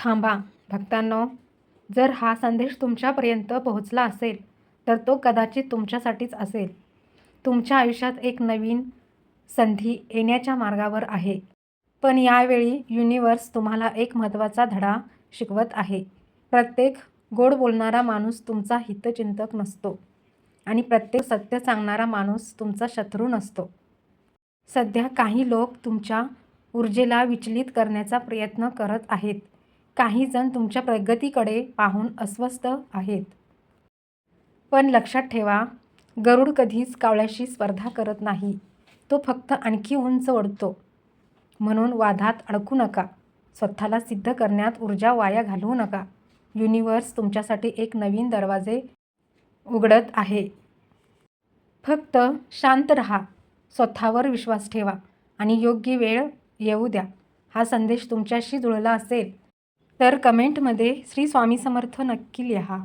थांबा भक्तांनो, जर हा संदेश तुमच्यापर्यंत पोहोचला असेल तर तो कदाचित तुमच्यासाठीच असेल. तुमच्या आयुष्यात एक नवीन संधी येण्याच्या मार्गावर आहे. पण यावेळी युनिव्हर्स तुम्हाला एक महत्त्वाचा धडा शिकवत आहे. प्रत्येक गोड बोलणारा माणूस तुमचा हितचिंतक नसतो आणि प्रत्येक सत्य सांगणारा माणूस तुमचा शत्रू नसतो. सध्या काही लोक तुमच्या ऊर्जेला विचलित करण्याचा प्रयत्न करत आहेत. काही जण तुमच्या प्रगतीकडे पाहून अस्वस्थ आहेत. पण लक्षात ठेवा, गरुड कधीच कावळ्याशी स्पर्धा करत नाही. तो फक्त आणखी उंच उडतो. म्हणून वादात अडकू नका. स्वतःला सिद्ध करण्यात ऊर्जा वाया घालवू नका. युनिव्हर्स तुमच्यासाठी एक नवीन दरवाजे उघडत आहे. फक्त शांत राहा, स्वतःवर विश्वास ठेवा आणि योग्य वेळ येऊ द्या. हा संदेश तुमच्याशी जुळला असेल तर कमेंटमध्ये श्री स्वामी समर्थ नक्की लिहा.